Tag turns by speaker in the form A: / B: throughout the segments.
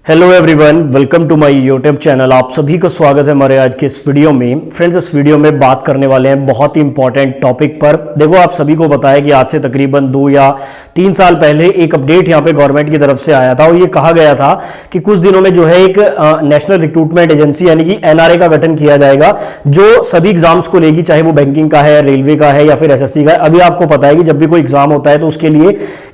A: Hello everyone, welcome to my YouTube channel. आप सभी को स्वागत है हमारे आज के इस वीडियो में। फ्रेंड्स, इस वीडियो में बात करने वाले हैं बहुत ही इंपॉर्टेंट टॉपिक पर। देखो, आप सभी को बताया कि आज से तकरीबन 2 या 3 साल पहले एक अपडेट यहाँ पे गवर्नमेंट की तरफ से आया था और ये कहा गया था कि कुछ दिनों में जो है एक नेशनल रिक्रूटमेंट एजेंसी यानी कि एनआरए का गठन किया जाएगा, जो सभी एग्जाम्स को लेगी, चाहे वो बैंकिंग का है, रेलवे का है या फिर एसएससी का है। अभी आपको पता है कि जब भी कोई एग्जाम होता है तो उसके लिए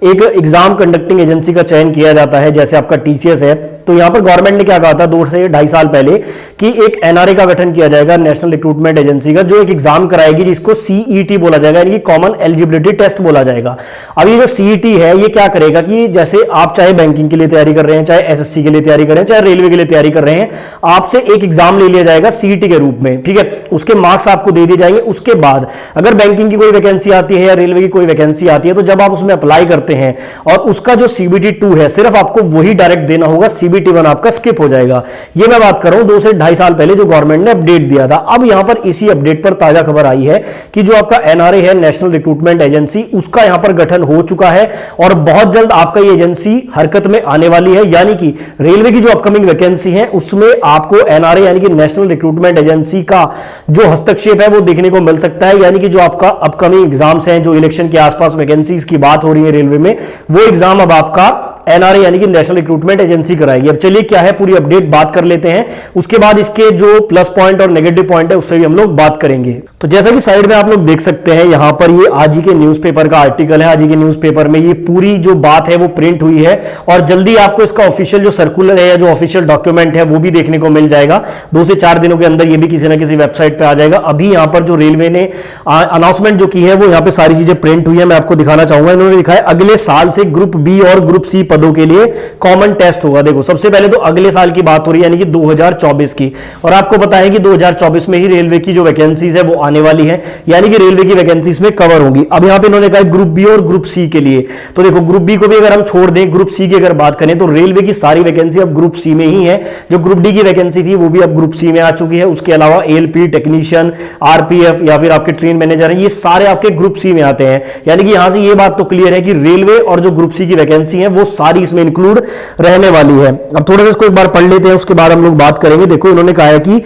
A: एक एग्जाम कंडक्टिंग एजेंसी का चयन किया जाता है, जैसे आपका टीसीएस है। तो यहां पर गवर्नमेंट ने क्या कहा था 2 से 2.5 साल पहले कि एक एनआरए का गठन किया जाएगा, नेशनल रिक्रूटमेंट एजेंसी का, जो एक एग्जाम कराएगी जिसको सीईटी बोला जाएगा, यानी कि कॉमन एलिजिबिलिटी टेस्ट बोला जाएगा। अब ये जो सीईटी है ये क्या करेगा कि जैसे आप चाहे बैंकिंग के लिए तैयारी कर रहे हैं, चाहे एसएससी के लिए तैयारी कर रहे हैं, चाहे रेलवे के लिए तैयारी कर रहे हैं, आपसे एक एग्जाम ले लिया जाएगा सीईटी के रूप में, ठीक है। उसके मार्क्स आपको दे दिए जाएंगे। उसके बाद अगर बैंकिंग की कोई वैकेंसी आती है या रेलवे की कोई वैकेंसी आती है तो जब आप उसमें अप्लाई करते हैं और उसका जो सीबीटी 2 है सिर्फ आपको वही डायरेक्ट देना होगा, सीबीटी 1 आपका स्किप हो जाएगा। ये मैं बात कर रहा हूं 2 से 2.5 साल पहले जो गवर्नमेंट ने अपडेट दिया था। अब यहां पर इसी अपडेट पर ताजा खबर आई है कि जो आपका एनआरए है, नेशनल रिक्रूटमेंट एजेंसी, उसका यहां पर गठन हो चुका है और बहुत जल्द आपका ये एजेंसी हरकत में आने वाली है। यानी कि रेलवे की जो अपकमिंग वैकेंसी है उसमें आपको एनआरए यानी कि नेशनल रिक्रूटमेंट एजेंसी का जो हस्तक्षेप है वो देखने को मिल सकता है। यानी कि जो आपका अपकमिंग एग्जाम्स हैं, जो इलेक्शन के आसपास वैकेंसीज की बात हो रही है रेलवे में, वो एग्जाम अब आपका एनआरए यानी कि नेशनल रिक्रूटमेंट एजेंसी कराएगी। अब चलिए क्या है पूरी अपडेट बात कर लेते हैं, उसके बाद इसके जो प्लस पॉइंट और नेगेटिव पॉइंट है उस पर भी हम लोग बात करेंगे। तो जैसा कि साइड में आप लोग देख सकते हैं, यहां पर ये आज ही के न्यूज़पेपर का आर्टिकल है। आज ही के न्यूज़पेपर में ये पूरी जो बात है वो प्रिंट हुई है और जल्दी आपको इसका ऑफिशियल जो सर्कुलर है या जो ऑफिशियल डॉक्यूमेंट है वो भी देखने को मिल जाएगा। 2 से 4 दिनों के अंदर ये भी किसी ना किसी वेबसाइट पर आ जाएगा। अभी यहां पर जो रेलवे ने अनाउंसमेंट जो की है वो यहाँ पे सारी चीजें प्रिंट हुई है, मैं आपको दिखाना चाहूंगा। इन्होंने लिखा है अगले साल से ग्रुप बी और ग्रुप सी पदों के लिए कॉमन टेस्ट होगा। देखो, सबसे पहले तो अगले साल की बात हो रही है, यानी कि 2024 की, और आपको पता है कि 2024 में ही रेलवे की जो वैकेंसीज है वो आने वाली है, यानी कि रेलवे की वैकेंसीज में कवर होंगी। अब यहां पे इन्होंने कहा ग्रुप बी और ग्रुप सी के लिए, तो देखो ग्रुप बी को भी अगर हम छोड़ दें, ग्रुप सी की अगर बात करें तो रेलवे की सारी वैकेंसी अब ग्रुप सी में ही है। जो ग्रुप डी की वैकेंसी थी वो भी अब ग्रुप सी में आ चुकी है। उसके अलावा एएलपी, टेक्नीशियन, आरपीएफ या फिर आपके ट्रेन मैनेजर हैं, ये सारे आपके ग्रुप सी में आते हैं। यानी कि यहां से ये बात तो क्लियर है कि रेलवे और जो ग्रुप सी की वैकेंसी है वो सारी इसमें इंक्लूड रहने वाली है। अब थोड़ा सा इसको एक बार पढ़ लेते हैं, उसके बाद हम लोग बात करेंगे। देखो, इन्होंने कहा है कि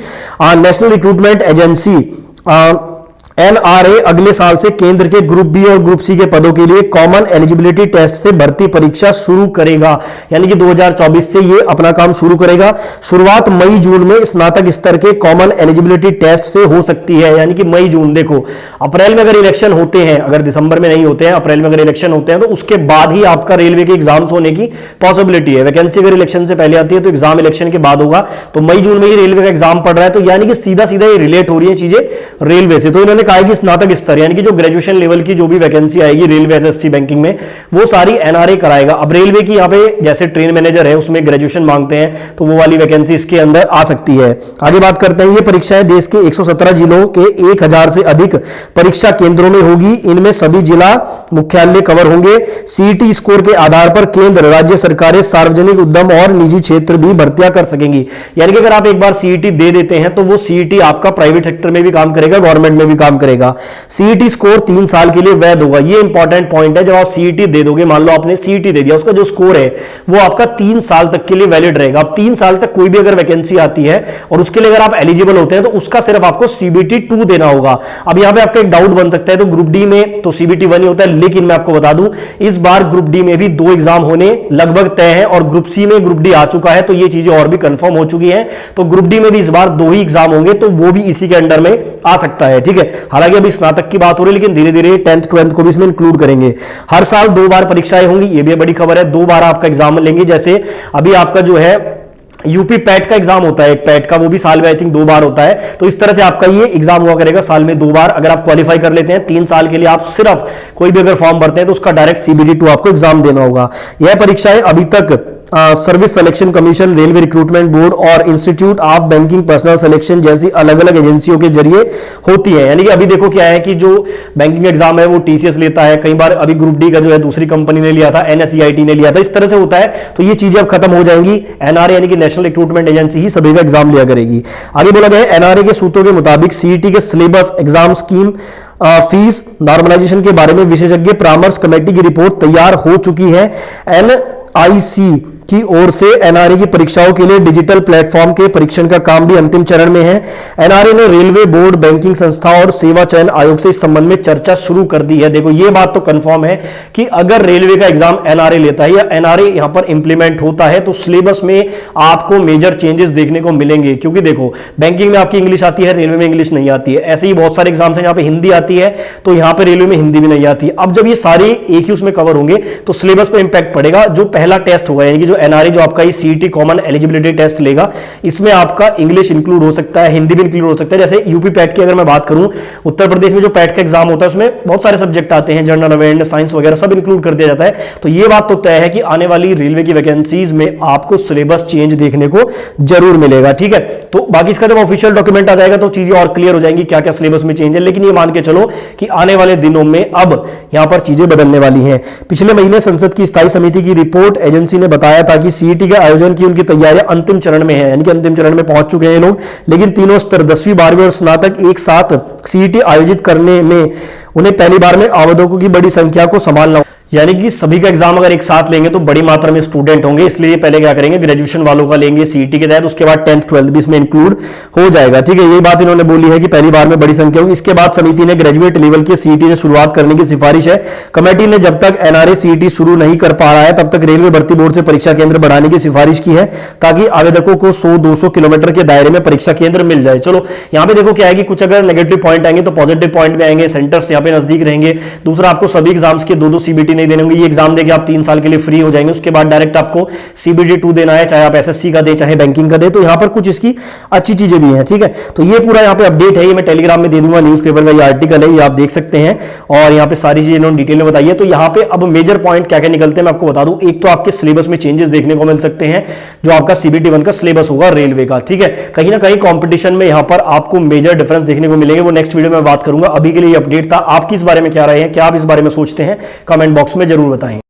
A: नेशनल रिक्रूटमेंट एजेंसी एनआरए अगले साल से केंद्र के ग्रुप बी और ग्रुप सी के पदों के लिए कॉमन एलिजिबिलिटी टेस्ट से भर्ती परीक्षा शुरू करेगा। यानी कि 2024 से ये अपना काम शुरू करेगा। शुरुआत मई जून में स्नातक स्तर के कॉमन एलिजिबिलिटी टेस्ट से हो सकती है, यानी कि मई जून। देखो, अप्रैल में अगर इलेक्शन होते हैं, अगर दिसंबर में नहीं होते हैं, अप्रैल में अगर इलेक्शन होते हैं तो उसके बाद ही आपका रेलवे के एग्जाम्स होने की पॉसिबिलिटी है। वैकेंसी अगर इलेक्शन से पहले आती है तो एग्जाम इलेक्शन के बाद होगा। तो मई जून में ही रेलवे का एग्जाम पड़ रहा है, तो यानी कि सीधा सीधा ये रिलेट हो रही है चीजें रेलवे से। तो इन्होंने कहा कि स्नातक स्तर यानी कि जो ग्रेजुएशन लेवल की जो भी वैकेंसी आएगी रेलवे एसएससी बैंकिंग में, वो सारी एनआरए कराएगा। अब रेलवे की यहाँ पे जैसे ट्रेन मैनेजर है उसमें ग्रेजुएशन मांगते हैं, तो वो वाली वैकेंसी इसके अंदर आ सकती है। आगे बात करते हैं, ये परीक्षाएं देश के 117 जिलों के 1000 से अधिक परीक्षा केंद्रों में होगी। इनमें सभी जिला मुख्यालय कवर होंगे। सीईटी स्कोर के आधार पर केंद्र, राज्य सरकारें, सार्वजनिक उद्यम और निजी क्षेत्र भी भर्तियां कर सकेंगी। यानी कि अगर आप एक बार सीईटी दे देते हैं तो वो सीईटी आपका प्राइवेट सेक्टर में भी काम करेगा, गवर्नमेंट में भी काम करेगा। सीईटी स्कोर 3 साल के लिए वैध होगा। ये इंपॉर्टेंट पॉइंट है। जब आप सीईटी दे दोगे, मान लो आपने सीईटी दे दिया, उसका जो स्कोर है वो आपका 3 साल तक के लिए वैलिड रहेगा। अब 3 साल तक कोई भी अगर वैकेंसी आती है और उसके लिए अगर आप एलिजिबल होते हैं तो उसका सिर्फ आपको सीबीटी 2 देना होगा। अब यहां पे आपका एक डाउट बन सकता है, तो ग्रुप डी में तो सीबीटी 1 ही होता है, लेकिन मैं आपको बता दूं इस बार ग्रुप डी में भी 2 एग्जाम होने लगभग तय है और ग्रुप सी में ग्रुप डी आ चुका है, तो ये चीजें और भी कंफर्म हो चुकी हैं। तो ग्रुप डी में भी इस बार 2 ही एग्जाम होंगे, तो वो भी इसी के अंडर में आ सकता है, ठीक है। हालांकि अभी स्नातक की बात हो रही है, लेकिन धीरे धीरे 10th 12th को भी इसमें इंक्लूड करेंगे। हर साल 2 बार परीक्षाएं होंगी, ये भी बड़ी खबर है। 2 बार आपका एग्जाम लेंगे। जैसे अभी आपका जो है यूपी पैट का एग्जाम होता है, एक पैट का, वो भी साल में आई थिंक 2 बार होता है। तो इस तरह से आपका ये एग्जाम हुआ करेगा साल में 2 बार। अगर आप क्वालिफाई कर लेते हैं 3 साल के लिए, आप सिर्फ कोई भी अगर फॉर्म भरते हैं तो उसका डायरेक्ट सीबीटी 2 आपको एग्जाम देना होगा। यह परीक्षाएं अभी तक service selection commission, railway recruitment board और institute of banking personnel selection जैसी अलग अलग एजेंसियों के जरिए होती है। यानी कि अभी देखो क्या है कि जो बैंकिंग एग्जाम है वो टीसीएस लेता है, कई बार अभी ग्रुप डी का जो है दूसरी कंपनी ने लिया था, एनएसईआईटी ने लिया था, इस तरह से होता है। तो ये चीजें अब खत्म हो जाएंगी। एनआरए यानी कि नेशनल रिक्रूटमेंट एजेंसी ही सभी का एग्जाम लिया करेगी। आगे बोला गया है एनआरए के सूत्रों के मुताबिक सीईटी के syllabus, exam scheme, fees normalisation के बारे में विशेषज्ञ परामर्श कमेटी की रिपोर्ट तैयार हो चुकी है। एनआईसी की ओर से एनआरए की परीक्षाओं के लिए डिजिटल प्लेटफॉर्म के परीक्षण का काम भी अंतिम चरण में है। एनआरए ने रेलवे बोर्ड, बैंकिंग संस्था और सेवा चयन आयोग से इस संबंध में चर्चा शुरू कर दी है। देखो ये बात तो कंफर्म है कि अगर रेलवे का एग्जाम एनआरए लेता है या एनआरए यहां पर इंप्लीमेंट होता है तो सिलेबस में आपको मेजर चेंजेस देखने को मिलेंगे। क्योंकि देखो बैंकिंग में आपकी इंग्लिश आती है, रेलवे में इंग्लिश नहीं आती है। ऐसे ही बहुत सारे एग्जाम्स हैं जहां पे हिंदी आती है तो यहां पे रेलवे में हिंदी भी नहीं आती है। अब जब ये सारे एक ही उसमें कवर होंगे तो सिलेबस पे इंपैक्ट पड़ेगा। जो पहला टेस्ट होगा यानी कि जो एनआरए जो आपका सीईटी कॉमन एलिजिबिलिटी टेस्ट लेगा, इसमें आपका इंग्लिश इंक्लूड हो सकता है, हिंदी भी इंक्लूड हो सकता है। जैसे यूपी पैट की अगर मैं बात करूं, उत्तर प्रदेश में जो पैट का एग्जाम होता है उसमें बहुत सारे सब्जेक्ट आते हैं, जनरल अवेयरनेस, साइंस वगैरह सब इंक्लूड कर दिया जाता है। तो ये बात तो तय है कि आने वाली रेलवे की वैकेंसीज में आपको सिलेबस चेंज देखने को जरूर मिलेगा। ठीक है, तो बाकी इसका जब ऑफिशियल डॉक्यूमेंट आ जाएगा तो चीजें और क्लियर हो जाएंगी क्या क्या सिलेबस में चेंज है। लेकिन ये मान के चलो कि आने वाले दिनों में अब यहां पर चीजें बदलने वाली हैं। पिछले महीने संसद की स्थायी समिति की रिपोर्ट एजेंसी ने बताया था कि सीईटी के आयोजन की उनकी तैयारियां अंतिम चरण में है, यानी कि अंतिम चरण में पहुंच चुके हैं लोग। लेकिन तीनों स्तर 10वीं 12वीं और स्नातक एक साथ सीईटी आयोजित करने में उन्हें पहली बार में आवेदकों की बड़ी संख्या को संभालना, यानी कि सभी का एग्जाम अगर एक साथ लेंगे तो बड़ी मात्रा में स्टूडेंट होंगे। इसलिए पहले क्या करेंगे, ग्रेजुएशन वालों का लेंगे सीईटी के तहत, उसके बाद 10th 12th भी इसमें इंक्लूड हो जाएगा। ठीक है, यही बात इन्होंने बोली है कि पहली बार में बड़ी संख्या होगी। इसके बाद समिति ने ग्रेजुएट लेवल के सीईटी से शुरुआत करने की सिफारिश है। कमेटी ने जब तक एनआरए सीईटी शुरू नहीं कर पा रहा है तब तक रेलवे भर्ती बोर्ड से परीक्षा केंद्र बढ़ाने की सिफारिश की है ताकि आवेदकों को 100-200 किलोमीटर के दायरे में परीक्षा केंद्र मिल जाए। चलो यहाँ पे देखो क्या है कि कुछ अगर नेगेटिव पॉइंट आएंगे तो पॉजिटिव पॉइंट में आएंगे, सेंटर्स यहाँ पे नजदीक रहेंगे। दूसरा, आपको सभी एग्जाम्स के 2-2 सीबीटी नहीं देने होंगे, ये एग्जाम देके आप 3 साल के लिए फ्री हो जाएंगे। उसके बाद डायरेक्ट आपको सीबीटी 2 देना है, चाहे आप एसएससी का दें चाहे बैंकिंग का दें। तो यहां पर कुछ इसकी अच्छी चीजें भी हैं। ठीक है, तो ये पूरा यहां पे अपडेट है, ये मैं टेलीग्राम में दे दूंगा, न्यूज़पेपर का ये आर्टिकल है, ये आप देख सकते हैं। और यहां पे सारी चीजें इन्होंने डिटेल में बताई है। तो यहां पे अब मेजर पॉइंट क्या क्या निकलते हैं मैं आपको बता दूं। एक तो आपके सिलेबस में चेंजेस देखने को मिल सकते हैं, जो आपका सीबीटी 1 का सिलेबस होगा रेलवे का। ठीक है, कहीं ना कहीं कॉम्पिटिशन में यहां पर आपको मेजर डिफरेंस देखने को मिलेंगे, वो नेक्स्ट वीडियो में बात करूंगा। अभी के लिए अपडेट था। आपकी इस बारे में क्या राय है, क्या आप इस बारे में सोचते हैं, कमेंट बॉक्स में जरूर बताएं।